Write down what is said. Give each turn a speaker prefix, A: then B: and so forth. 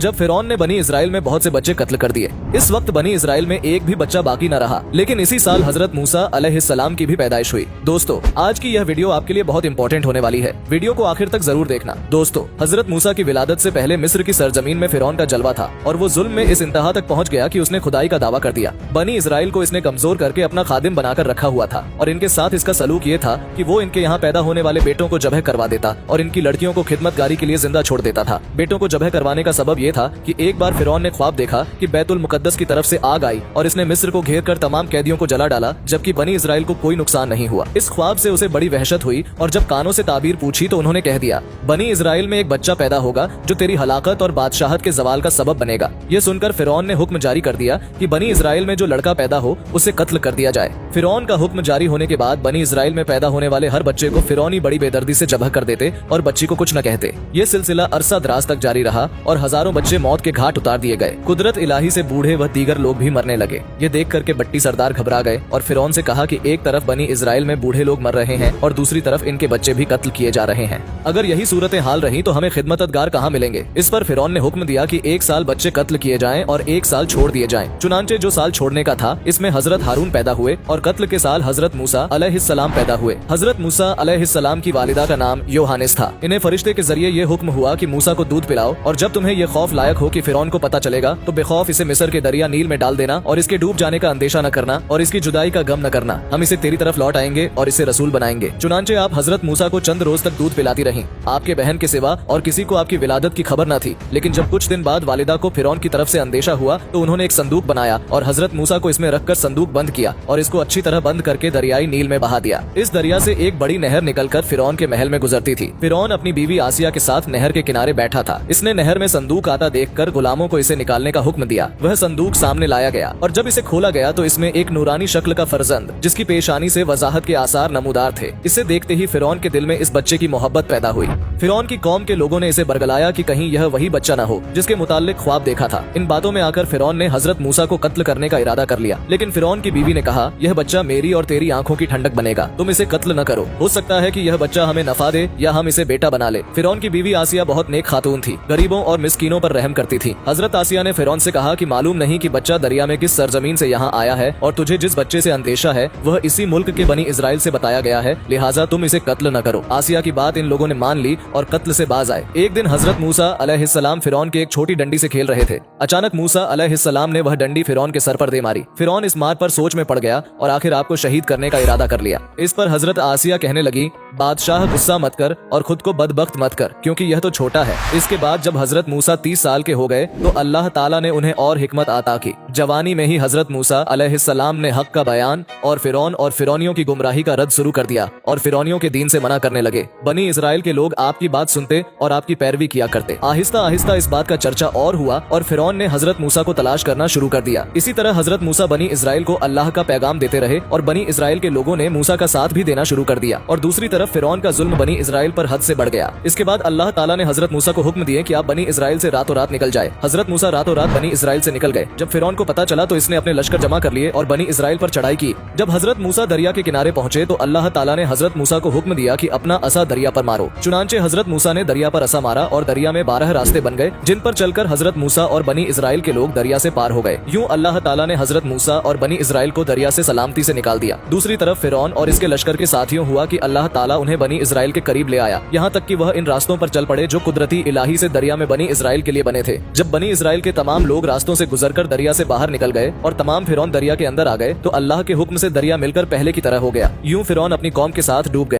A: जब फिरौन ने बनी इजराइल में बहुत से बच्चे कत्ल कर दिए। इस वक्त बनी इजराइल में एक भी बच्चा बाकी न रहा। लेकिन इसी साल हजरत मूसा अलैहिस्सलाम की भी पैदाइश हुई। दोस्तों, आज की यह वीडियो आपके लिए बहुत इंपॉर्टेंट होने वाली है। वीडियो को आखिर तक जरूर देखना। दोस्तों, हजरत मूसा की विलादत से पहले मिस्र की सरजमीन में फिरौन का जलवा था और वो जुल्म में इस इंतहा तक पहुँच गया कि उसने खुदाई का दावा कर दिया। बनी इजराइल को इसने कमजोर करके अपना खादिम बनाकर रखा हुआ था और इनके साथ इसका सलूक ये था कि वो इनके यहाँ पैदा होने वाले बेटों को जबह करवा देता और इनकी लड़कियों को खिदमतगारी के लिए जिंदा छोड़ देता था। बेटों को जबह करवाने का सबब ये था कि एक बार फिरौन ने ख्वाब देखा कि बैतुल मुकद्दस की तरफ से आग आई और इसने मिस्र को घेर कर तमाम कैदियों को जला डाला, जबकि बनी इजराइल को कोई नुकसान नहीं हुआ। इस ख्वाब से उसे बड़ी वहशत हुई और जब कानों से ताबीर पूछी तो उन्होंने कह दिया, बनी इजराइल में एक बच्चा पैदा होगा जो तेरी हलाकत और बादशाहत के जवाल का सबब बनेगा। ये सुनकर फिरौन ने हुक्म जारी कर दिया कि बनी इजराइल में जो लड़का पैदा हो उसे कत्ल कर दिया जाए। फिरौन का हुक्म जारी होने के बाद बनी इजराइल में पैदा होने वाले हर बच्चे को फिरौनी बड़ी बेदर्दी से जबह कर देते और बच्ची को कुछ न कहते। ये सिलसिला अरसा दराज तक जारी रहा और हजारों बच्चे मौत के घाट उतार दिए गए। कुदरत इलाही से बूढ़े व दीगर लोग भी मरने लगे। ये देख करके बट्टी सरदार घबरा गए और फिरौन से कहा कि एक तरफ बनी इजराइल में बूढ़े लोग मर रहे हैं और दूसरी तरफ इनके बच्चे भी कत्ल किए जा रहे हैं। अगर यही सूरत हाल रही तो हमें खिदमतगार कहाँ मिलेंगे। इस पर फिरौन ने हुक्म दिया कि एक साल बच्चे कत्ल किए जाएं और एक साल छोड़ दिए जाएं। चुनांचे जो साल छोड़ने का था इसमें हजरत हारून पैदा हुए और कत्ल के साल हजरत मूसा अलैहिस्सलाम पैदा हुए। हजरत मूसा अलैहिस्सलाम की वालिदा का नाम योहानिस था। इन्हें फरिश्ते के जरिए ये हुक्म हुआ कि मूसा को दूध पिलाओ और जब तुम्हें ये खौफ लायक हो कि फिरौन को पता चलेगा तो बेखौफ इसे मिस्र के दरिया नील में डाल देना और इसके डूब जाने का अंदेशा न करना और इसकी जुदाई का गम न करना। हम इसे तेरी तरफ लौट आएंगे और इसे रसूल बनाएंगे। चुनांचे आप हजरत मूसा को चंद रोज तक दूध पिलाती रहीं। आपके बहन के सिवा और किसी को आपकी विलादत की खबर न थी। लेकिन जब कुछ दिन बाद वालिदा को फिरौन की तरफ से अंदेशा हुआ तो उन्होंने एक संदूक बनाया और हजरत मूसा को इसमें रखकर संदूक बंद किया और इसको अच्छी तरह बंद करके दरियाई नील में बहा दिया। इस दरिया से एक बड़ी नहर निकलकर फिरौन के महल में गुजरती थी। फिरौन अपनी बीवी आसिया के साथ नहर के किनारे बैठा था। इसने नहर में संदूक आता देखकर गुलामों को इसे निकालने का हुक्म दिया। वह संदूक सामने लाया गया और जब इसे खोला गया तो इसमें एक नूरानी शक्ल का फर्जंद जिसकी पेशानी से वजाहत के आसार नमूदार थे। इसे देखते ही फिरौन के दिल में इस बच्चे की मोहब्बत पैदा हुई। फिरौन की कौम के लोगों ने इसे बरगलाया कि कहीं यह वही बच्चा न हो जिसके मुताल्लिक ख्वाब देखा था। इन बातों में आकर फिरौन ने हजरत मूसा को कत्ल करने का इरादा कर लिया। लेकिन फिरौन की बीवी ने कहा, यह बच्चा मेरी और तेरी आंखों की ठंडक बनेगा, तुम इसे कत्ल न करो। हो सकता है कि यह बच्चा हमें नफा दे या हम इसे बेटा बना ले। फिरौन की बीवी आसिया बहुत नेक खातून थी, गरीबों और मिस्कीनों पर रहम करती थी। हजरत आसिया ने फिरौन से कहा कि मालूम नहीं कि बच्चा दरिया में किस सरजमीन से यहाँ आया है और तुझे जिस बच्चे से अंदेशा है वह इसी मुल्क के बनी इजराइल से बताया गया है, लिहाजा तुम इसे कत्ल न करो। आसिया की बात इन लोगों ने मान ली और कत्ल से बाज आए। एक दिन हजरत मूसा अलैहिस्सलाम फिरौन के एक छोटी डंडी से खेल रहे थे। अचानक मूसा अलैहिस्सलाम ने वह डंडी फिरौन के सर पर दे मारी। फिरौन इस मार पर सोच में पड़ गया और आखिर आपको शहीद करने का इरादा कर लिया। इस पर हजरत आसिया कहने लगी, बादशाह गुस्सा मत कर और खुद को बदबख्त मत कर, क्योंकि यह तो छोटा है। इसके बाद जब हजरत मूसा 30 साल के हो गए तो अल्लाह ताला ने उन्हें और हिकमत अता की। जवानी में ही हजरत मूसा अलैहिस्सलाम ने हक का बयान और फिरौन और फिरौनियों की गुमराही का रद्द शुरू कर दिया और फिरौनियों के दीन से मना करने लगे। बनी इजराइल के लोग आपकी बात सुनते और आपकी पैरवी किया करते। आहिस्ता आहिस्ता इस बात का चर्चा और हुआ और फिरौन ने हजरत मूसा को तलाश करना शुरू कर दिया। इसी तरह हजरत मूसा बनी इजराइल को अल्लाह का पैगाम देते रहे और बनी इजराइल के लोगों ने मूसा का साथ भी देना शुरू कर दिया और दूसरी तरफ फिरौन का जुल्म बनी इजराइल पर हद से बढ़ गया। इसके बाद अल्लाह ताला ने हजरत मूसा को हुक्म दिए कि आप बनी इजराइल से रातों रात निकल जाए। हजरत मूसा रातों रात बनी इजराइल से निकल गए। जब फिरौन को पता चला तो इसने अपने लश्कर जमा कर लिए और बनी इजराइल पर चढ़ाई की। जब हजरत मूसा दरिया के किनारे पहुंचे तो अल्लाह ताला ने हजरत मूसा को हुक्म दिया कि अपना असा दरिया पर मारो। चुनांचे हजरत मूसा ने दरिया पर असा मारा और दरिया में 12 रास्ते बन गए जिन पर चलकर हजरत मूसा और बनी इजराइल के लोग दरिया से पार हो गए। यूं अल्लाह ताला ने हजरत मूसा और बनी इजराइल को दरिया से सलामती से निकाल दिया। दूसरी तरफ फिरौन और इसके लश्कर के साथियों हुआ कि अल्लाह ताला उन्हें बनी इजराइल के करीब ले आया, यहाँ तक कि वह इन रास्तों पर चल पड़े जो कुदरती इलाही से दरिया में बनी इजराइल के लिए बने थे। जब बनी इजराइल के तमाम लोग रास्तों से गुजरकर दरिया से बाहर निकल गए और तमाम फिरौन दरिया के अंदर आ गए तो अल्लाह के हुक्म से दरिया मिलकर पहले की तरह हो गया। यूं फिरौन अपनी कौम के साथ डूब गए।